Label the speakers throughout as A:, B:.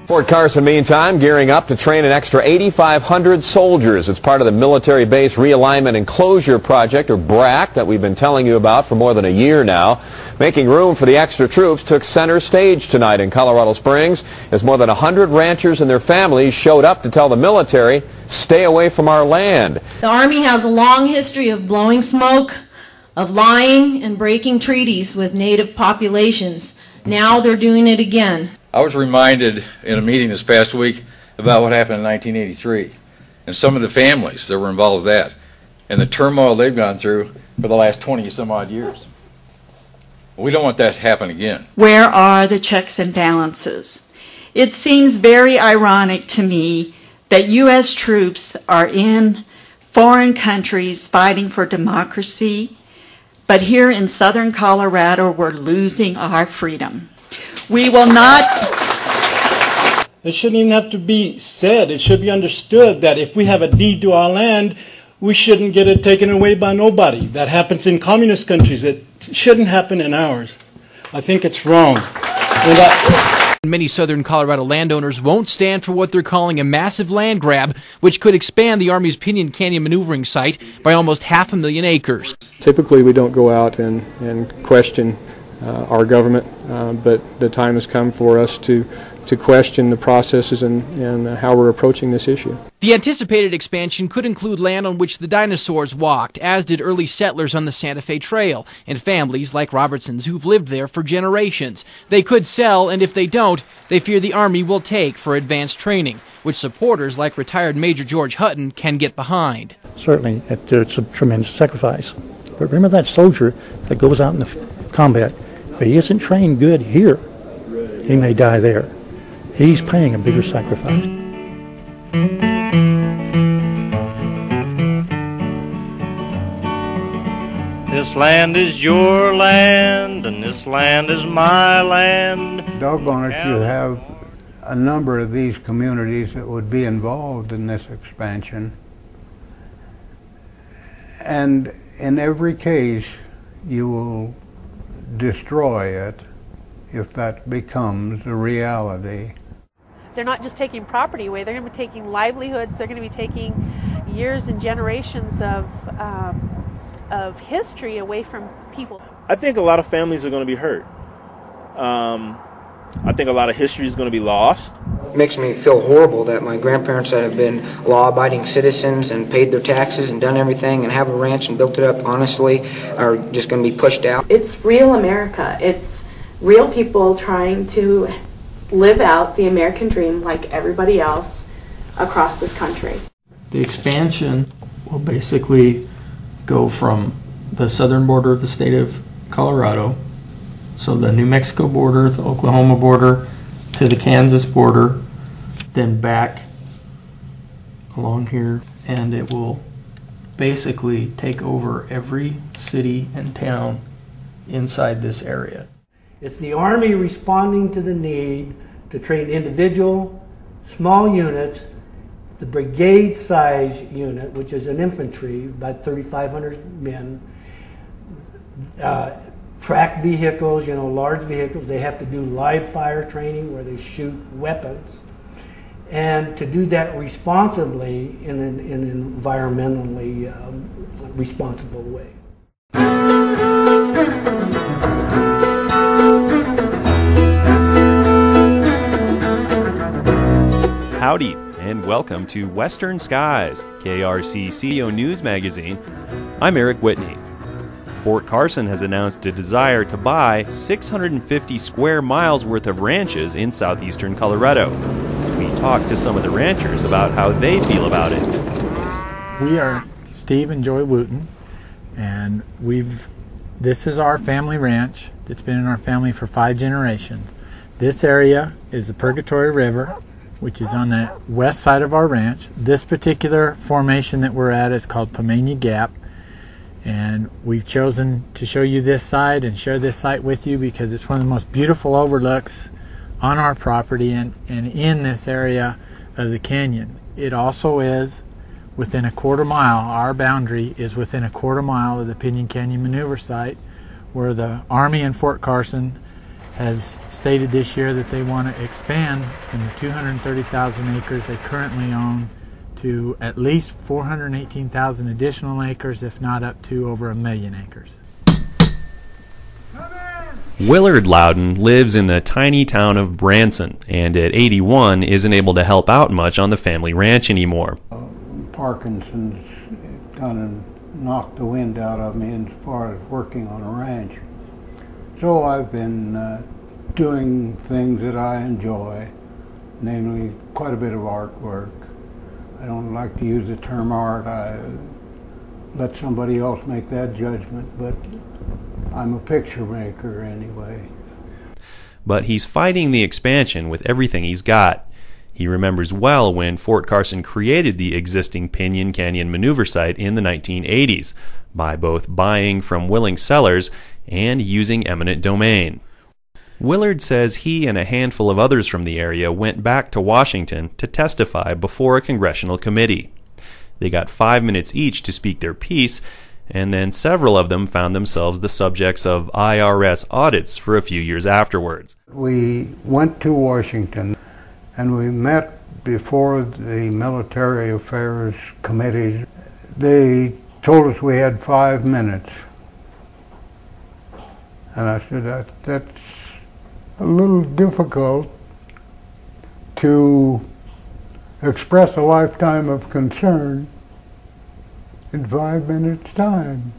A: Fort Carson, meantime, gearing up to train an extra 8,500 soldiers. It's part of the Military Base Realignment and Closure Project, or BRAC, that we've been telling you about for more than a year now. Making room for the extra troops took center stage tonight in Colorado Springs as more than 100 ranchers and their families showed up to tell the military, stay away from our land.
B: The Army has a long history of blowing smoke, of lying and breaking treaties with native populations. Now they're doing it again.
C: I was reminded in a meeting this past week about what happened in 1983 and some of the families that were involved with that and the turmoil they've gone through for the last 20 some odd years. We don't want that to happen again.
D: Where are the checks and balances? It seems very ironic to me that U.S. troops are in foreign countries fighting for democracy, but here in southern Colorado we're losing our freedom. We will not...
E: It shouldn't even have to be said. It should be understood that if we have a deed to our land, we shouldn't get it taken away by nobody. That happens in communist countries. It shouldn't happen in ours. I think it's wrong.
F: Many southern Colorado landowners won't stand for what they're calling a massive land grab, which could expand the Army's Piñon Canyon maneuvering site by almost 500,000 acres.
G: Typically we don't go out and question our government, but the time has come for us to question the processes and how we're approaching this issue.
F: The anticipated expansion could include land on which the dinosaurs walked, as did early settlers on the Santa Fe Trail, and families like Robertson's who've lived there for generations. They could sell, and if they don't, they fear the Army will take for advanced training, which supporters like retired Major George Hutton can get behind.
H: Certainly, it's a tremendous sacrifice. But remember that soldier that goes out in the combat, if he isn't trained good here, he may die there. He's paying a bigger sacrifice.
I: This land is your land, and this land is my land.
J: Doggone it, you have a number of these communities that would be involved in this expansion. And in every case, you will destroy it if that becomes a reality.
K: They're not just taking property away, they're going to be taking livelihoods, they're going to be taking years and generations of history away from people.
L: I think a lot of families are going to be hurt. I think a lot of history is going to be lost.
M: It makes me feel horrible that my grandparents that have been law-abiding citizens and paid their taxes and done everything and have a ranch and built it up honestly are just going to be pushed out.
N: It's real America. It's real people trying to live out the American dream like everybody else across this country.
O: The expansion will basically go from the southern border of the state of Colorado, so the New Mexico border, the Oklahoma border, to the Kansas border, then back along here, and it will basically take over every city and town inside this area.
P: It's the Army responding to the need to train individual, small units, the brigade size unit, which is an infantry, about 3,500 men, tracked vehicles, large vehicles. They have to do live fire training where they shoot weapons. And to do that responsibly in an environmentally responsible way.
Q: Howdy, and welcome to Western Skies, KRC CEO News Magazine. I'm Eric Whitney. Fort Carson has announced a desire to buy 650 square miles worth of ranches in southeastern Colorado. We talked to some of the ranchers about how they feel about it.
R: We are Steve and Joy Wooten, and this is our family ranch. It's been in our family for 5 generations. This area is the Purgatory River, which is on the west side of our ranch. This particular formation that we're at is called Pamania Gap, and we've chosen to show you this side and share this site with you because it's one of the most beautiful overlooks on our property and in this area of the canyon. It also is within a quarter mile, our boundary is within a quarter mile of the Piñon Canyon maneuver site, where the Army in Fort Carson has stated this year that they want to expand from the 230,000 acres they currently own to at least 418,000 additional acres, if not up to over 1 million acres.
Q: Willard Loudon lives in the tiny town of Branson, and at 81 isn't able to help out much on the family ranch anymore.
J: Parkinson's kind of knocked the wind out of me as far as working on a ranch. So I've been doing things that I enjoy, namely quite a bit of artwork. I don't like to use the term art. I let somebody else make that judgment, but I'm a picture maker anyway.
Q: But he's fighting the expansion with everything he's got. He remembers well when Fort Carson created the existing Piñon Canyon maneuver site in the 1980s by both buying from willing sellers and using eminent domain. Willard says he and a handful of others from the area went back to Washington to testify before a congressional committee. They got 5 minutes each to speak their piece, and then several of them found themselves the subjects of IRS audits for a few years afterwards.
J: We went to Washington and we met before the military affairs committee. They told us we had 5 minutes. And I said, that's a little difficult to express a lifetime of concern in 5 minutes time.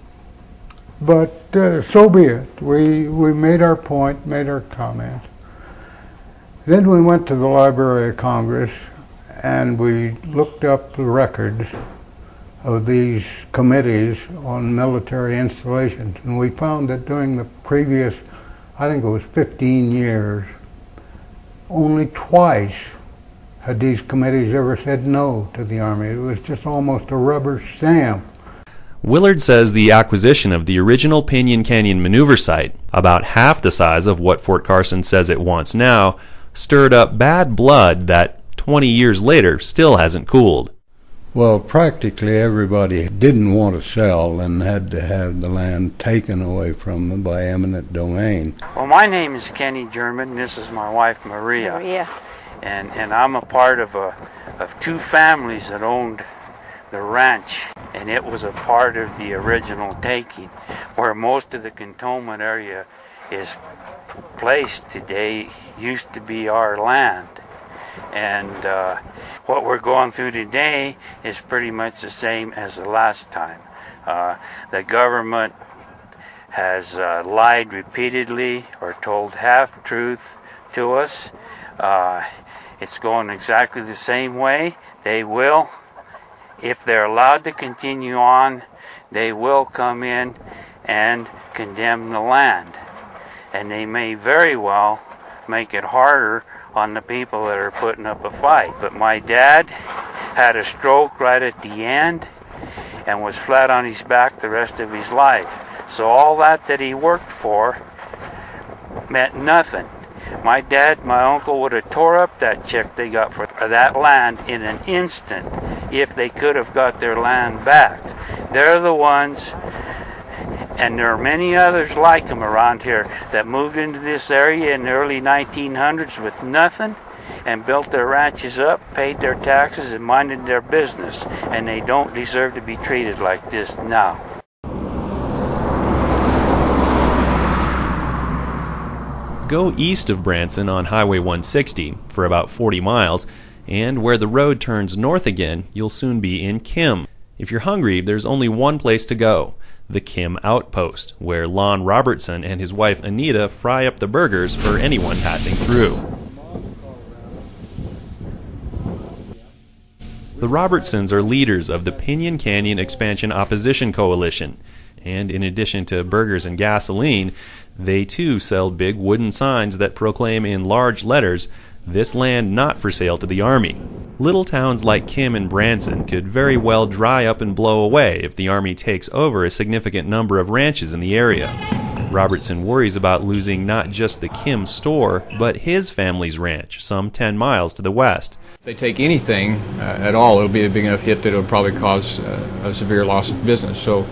J: But so be it. We made our point, made our comment. Then we went to the Library of Congress and we looked up the records of these committees on military installations, and we found that during the previous, I think it was 15 years, only twice had these committees ever said no to the Army. It was just almost a rubber stamp.
Q: Willard says the acquisition of the original Piñon Canyon maneuver site, about half the size of what Fort Carson says it wants now, stirred up bad blood that 20 years later still hasn't cooled.
J: Well, practically everybody didn't want to sell and had to have the land taken away from them by eminent domain.
S: Well, my name is Kenny German, and this is my wife Maria. And I'm a part of two families that owned the ranch, and it was a part of the original taking, where most of the cantonment area is placed today used to be our land. And what we're going through today is pretty much the same as the last time. The government has lied repeatedly or told half-truth to us. It's going exactly the same way. They will, if they're allowed to continue on, they will come in and condemn the land. And they may very well make it harder on the people that are putting up a fight. But my dad had a stroke right at the end and was flat on his back the rest of his life. So all that he worked for meant nothing. My dad, my uncle would have tore up that check they got for that land in an instant if they could have got their land back. They're the ones, and there are many others like them around here, that moved into this area in the early 1900s with nothing and built their ranches up, paid their taxes, and minded their business. And they don't deserve to be treated like this now.
Q: Go east of Branson on Highway 160 for about 40 miles, and where the road turns north again, you'll soon be in Kim. If you're hungry, there's only one place to go, the Kim Outpost, where Lon Robertson and his wife Anita fry up the burgers for anyone passing through. The Robertsons are leaders of the Piñon Canyon Expansion Opposition Coalition, and in addition to burgers and gasoline, they too sell big wooden signs that proclaim in large letters, "This land not for sale to the Army." Little towns like Kim and Branson could very well dry up and blow away if the Army takes over a significant number of ranches in the area. Robertson worries about losing not just the Kim store, but his family's ranch, some 10 miles to the west.
T: If they take anything at all, it'll be a big enough hit that it'll probably cause a severe loss of business. So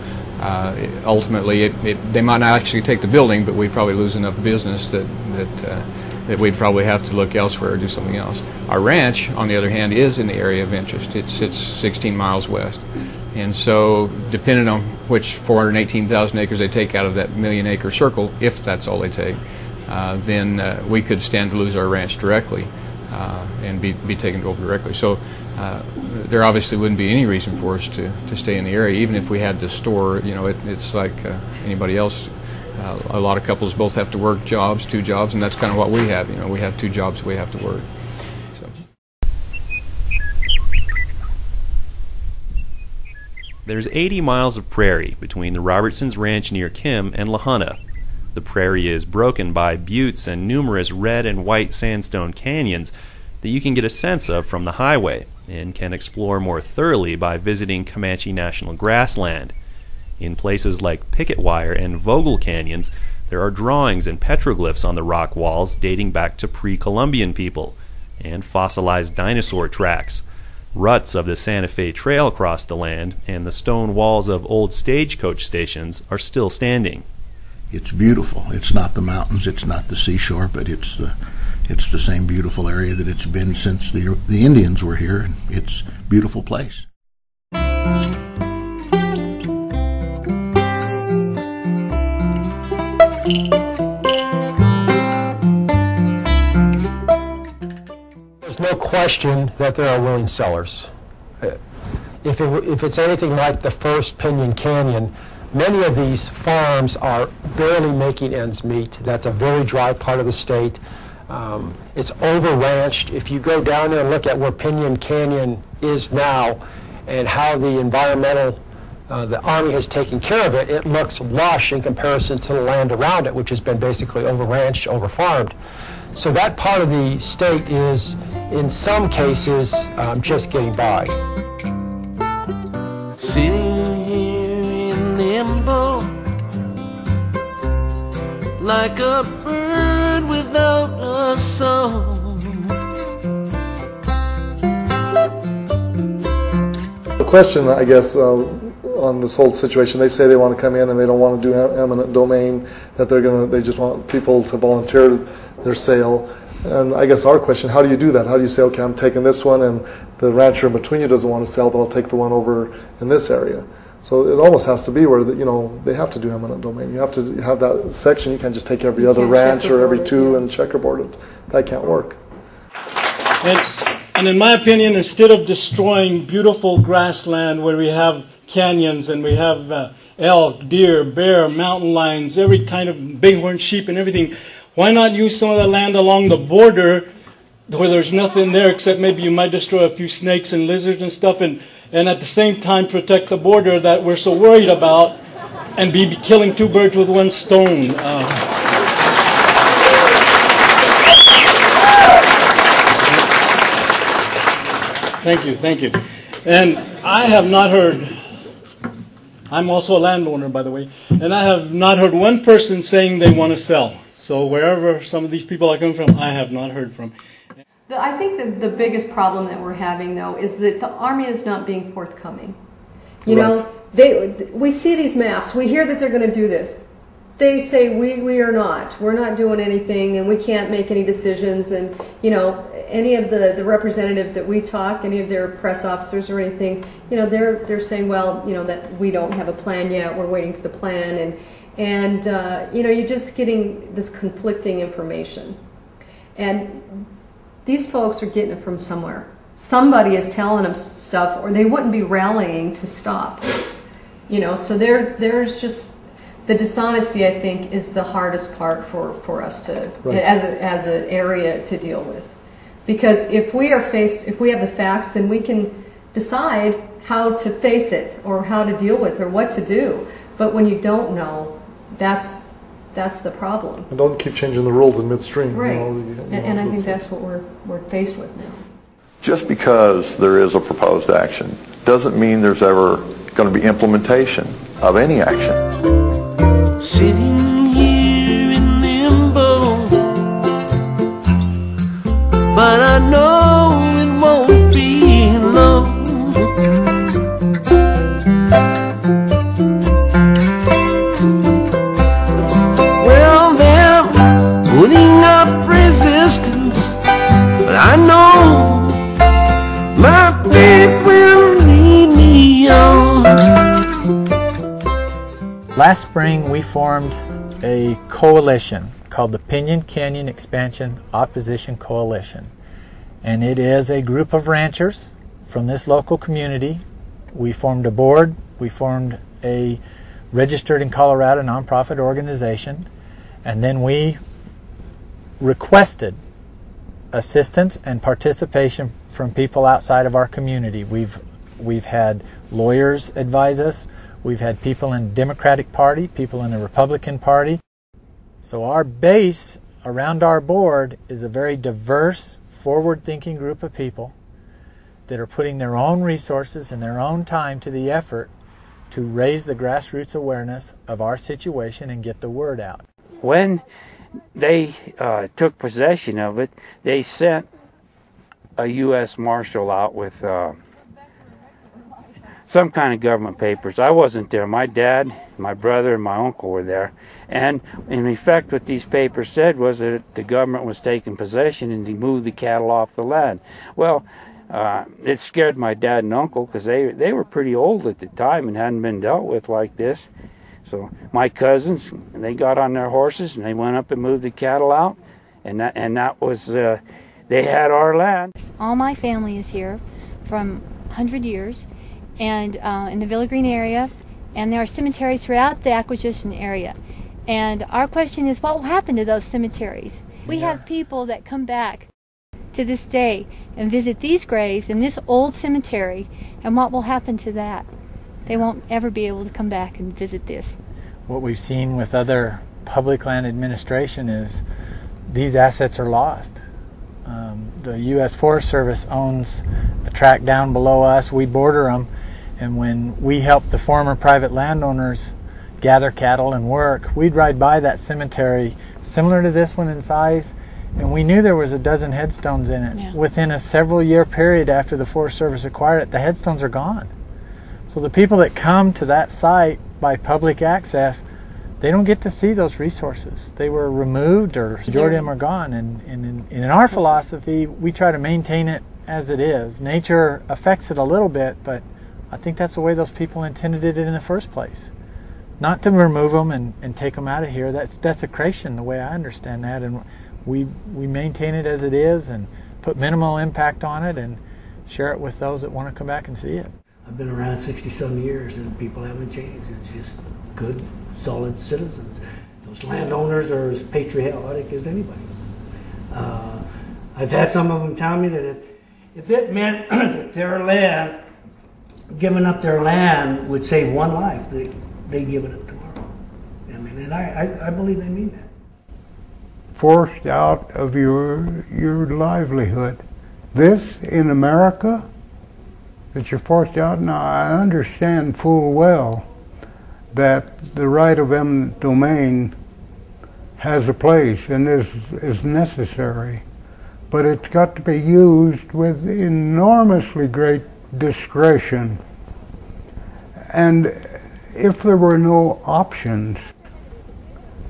T: Ultimately, they might not actually take the building, but we'd probably lose enough business that we'd probably have to look elsewhere or do something else. Our ranch, on the other hand, is in the area of interest. It sits 16 miles west. And so, depending on which 418,000 acres they take out of that million-acre circle, if that's all they take, then we could stand to lose our ranch directly and be taken over directly. So there obviously wouldn't be any reason for us to stay in the area, even if we had to store. You know, it's like anybody else. A lot of couples both have to work jobs, 2 jobs, and that's kind of what we have. You know, we have 2 jobs we have to work.
Q: There's 80 miles of prairie between the Robertsons Ranch near Kim and La Junta. The prairie is broken by buttes and numerous red and white sandstone canyons that you can get a sense of from the highway and can explore more thoroughly by visiting Comanche National Grassland. In places like Picket Wire and Vogel Canyons, there are drawings and petroglyphs on the rock walls dating back to pre-Columbian people, and fossilized dinosaur tracks. Ruts of the Santa Fe Trail across the land and the stone walls of old stagecoach stations are still standing.
U: It's beautiful. It's not the mountains, it's not the seashore, but it's the same beautiful area that it's been since the Indians were here. It's a beautiful place.
V: There's no question that there are willing sellers. If it's anything like the first Piñon Canyon, many of these farms are barely making ends meet. That's a very dry part of the state. It's over-ranched. If you go down there and look at where Piñon Canyon is now and how the the Army has taken care of it, it looks lush in comparison to the land around it, which has been basically over-ranched, over-farmed. So that part of the state is, in some cases, just getting by.
W: Sitting here in limbo, like a bird without a song.
X: The question, I guess, on this whole situation, they say they want to come in and they don't want to do eminent domain, that they just want people to volunteer their sale. And I guess our question, how do you do that? How do you say, okay, I'm taking this one and the rancher in between you doesn't want to sell, but I'll take the one over in this area. So it almost has to be where, they have to do eminent domain. You have to have that section. You can't just take every other ranch or every 2 and checkerboard it. That can't work.
E: And in my opinion, instead of destroying beautiful grassland where we have canyons and we have elk, deer, bear, mountain lions, every kind of bighorn sheep and everything, why not use some of the land along the border where there's nothing there except maybe you might destroy a few snakes and lizards and stuff, and at the same time protect the border that we're so worried about and be killing 2 birds with 1 stone. Thank you. And I have not heard, I'm also a landowner, by the way, and I have not heard one person saying they want to sell. So wherever some of these people are coming from, I have not heard from.
Y: I think that the biggest problem that we're having, though, is that the Army is not being forthcoming. You know, we see these maps. We hear that they're going to do this. They say we are not. We're not doing anything, and we can't make any decisions. And any of the representatives that we talk, any of their press officers or anything, they're saying, well, that we don't have a plan yet. We're waiting for the plan, and you're just getting this conflicting information. And these folks are getting it from somewhere. Somebody is telling them stuff, or they wouldn't be rallying to stop. So there's just the dishonesty, I think, is the hardest part for us to, as an area to deal with. Because if we have the facts, then we can decide how to face it, or how to deal with it, or what to do. But when you don't know, that's the problem.
X: And don't keep changing the rules in midstream.
Y: Right. And I think that's what we're faced with now.
Z: Just because there is a proposed action doesn't mean there's ever going to be implementation of any action.
W: Sitting here in limbo, but I know it won't be long.
R: Last spring we formed a coalition called the Piñon Canyon Expansion Opposition Coalition. And it is a group of ranchers from this local community. We formed a board, we formed a registered in Colorado nonprofit organization, and then we requested assistance and participation from people outside of our community. We've had lawyers advise us, we've had people in the Democratic Party, people in the Republican Party. So our base around our board is a very diverse, forward-thinking group of people that are putting their own resources and their own time to the effort to raise the grassroots awareness of our situation and get the word out.
S: When they took possession of it, they sent a U.S. Marshal out with some kind of government papers. I wasn't there. My dad, my brother, and my uncle were there. And in effect, what these papers said was that the government was taking possession and to move the cattle off the land. Well, it scared my dad and uncle because they were pretty old at the time and hadn't been dealt with like this. So my cousins, they got on their horses and they went up and moved the cattle out, and that was they had our land.
A: All my family is here from 100 years, and in the Villa Green area, and there are cemeteries throughout the acquisition area. And our question is, what will happen to those cemeteries? We have people that come back to this day and visit these graves in this old cemetery, and what will happen to that? They won't ever be able to come back and visit this.
R: What we've seen with other public land administration is these assets are lost. The U.S. Forest Service owns a tract down below us. We border them, and when we help the former private landowners gather cattle and work, we'd ride by that cemetery similar to this one in size, and we knew there was a dozen headstones in it. Yeah. Within a several year period after the Forest Service acquired it, the headstones are gone. So the people that come to that site by public access, they don't get to see those resources. They were removed, or majority of them are gone. And in our philosophy, we try to maintain it as it is. Nature affects it a little bit, but I think that's the way those people intended it in the first place. Not to remove them and take them out of here. That's desecration, the way I understand that. And we maintain it as it is and put minimal impact on it and share it with those that want to come back and see it.
P: I've been around 60-some years and people haven't changed. It's just good, solid citizens. Those landowners are as patriotic as anybody. I've had some of them tell me that if it meant that their land, giving up their land would save one life, they'd give it up tomorrow. I mean, and I believe they mean that.
J: Forced out of your livelihood. This in America, that you're forced out. Now, I understand full well that the right of eminent domain has a place and is necessary, but it's got to be used with enormously great discretion. And if there were no options,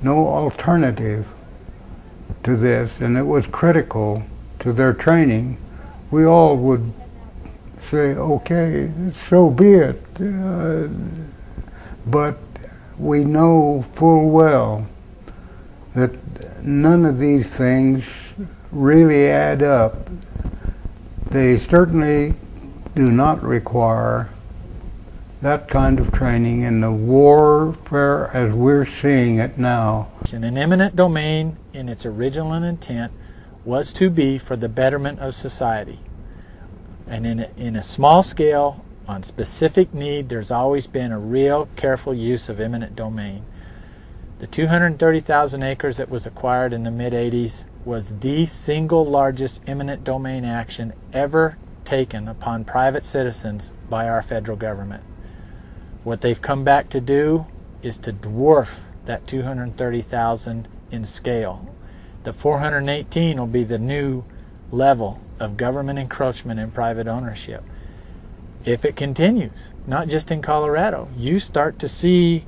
J: no alternative to this, and it was critical to their training, we all would say, okay, so be it. But we know full well that none of these things really add up. They certainly do not require that kind of training in the warfare as we're seeing it now.
R: An eminent domain in its original intent was to be for the betterment of society. And in a small scale, on specific need, there's always been a real careful use of eminent domain. The 230,000 acres that was acquired in the mid-'80s was the single largest eminent domain action ever taken upon private citizens by our federal government. What they've come back to do is to dwarf that 230,000 in scale. The 418 will be the new level of government encroachment in private ownership. If it continues, not just in Colorado, you start to see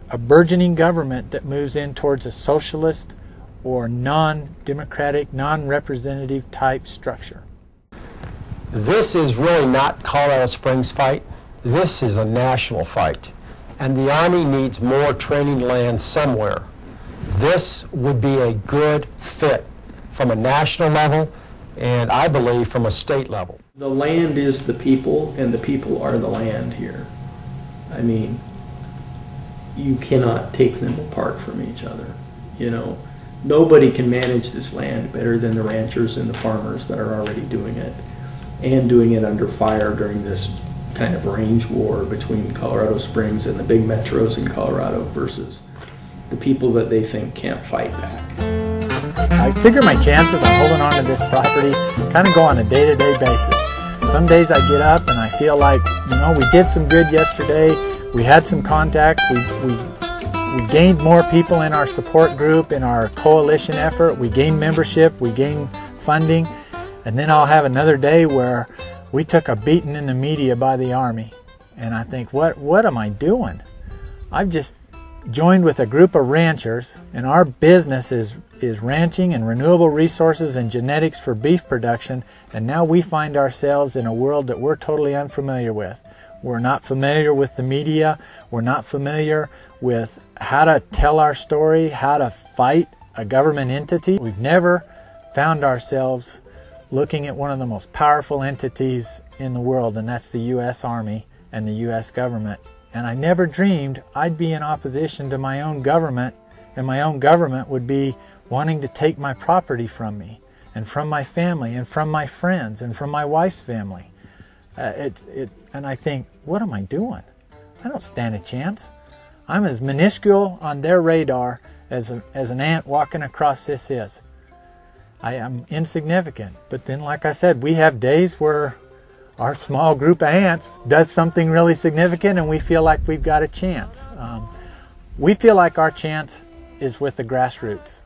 R: a burgeoning government that moves in towards a socialist or non-democratic, non-representative type structure.
V: This is really not Colorado Springs fight. This is a national fight. and the Army needs more training land somewhere. This would be a good fit from a national level, and I believe from a state level.
O: The land is the people, and the people are the land here. I mean, you cannot take them apart from each other. You know, nobody can manage this land better than the ranchers and the farmers that are already doing it, and doing it under fire during this kind of range war between Colorado Springs and the big metros in Colorado versus the people that they think can't fight back.
R: I figure my chances on holding on to this property kind of go on a day-to-day basis. Some days I get up and I feel like, you know, we did some good yesterday, we had some contacts, we gained more people in our support group, in our coalition effort, we gained membership, we gained funding, and then I'll have another day where we took a beating in the media by the Army. And I think, what am I doing? I've just joined with a group of ranchers, and our business is ranching and renewable resources and genetics for beef production, and now we find ourselves in a world that we're totally unfamiliar with. We're not familiar with the media, we're not familiar with how to tell our story, how to fight a government entity. We've never found ourselves looking at one of the most powerful entities in the world, and that's the U.S. Army and the U.S. government. And I never dreamed I'd be in opposition to my own government, and my own government would be wanting to take my property from me, and from my family, and from my friends, and from my wife's family. And I think, what am I doing? I don't stand a chance. I'm as minuscule on their radar as an ant walking across this is. I am insignificant. But then, like I said, we have days where our small group of ants does something really significant and we feel like we've got a chance. We feel like our chance is with the grassroots,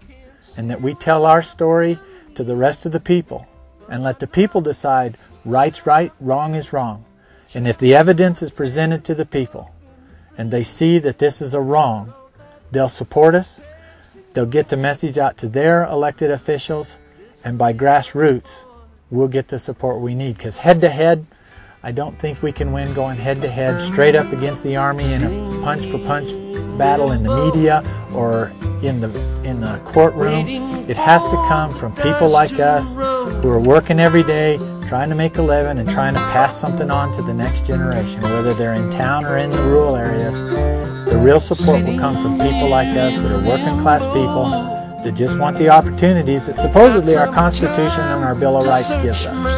R: and that we tell our story to the rest of the people and let the people decide right's right, wrong is wrong. And if the evidence is presented to the people and they see that this is a wrong, they'll support us, they'll get the message out to their elected officials, and by grassroots, we'll get the support we need. Because head-to-head, I don't think we can win going head-to-head straight up against the Army in a punch-for-punch battle in the media or in the courtroom. It has to come from people like us who are working every day, trying to make a living and trying to pass something on to the next generation, whether they're in town or in the rural areas. The real support will come from people like us that are working-class people that just want the opportunities that supposedly our Constitution and our Bill of Rights gives us.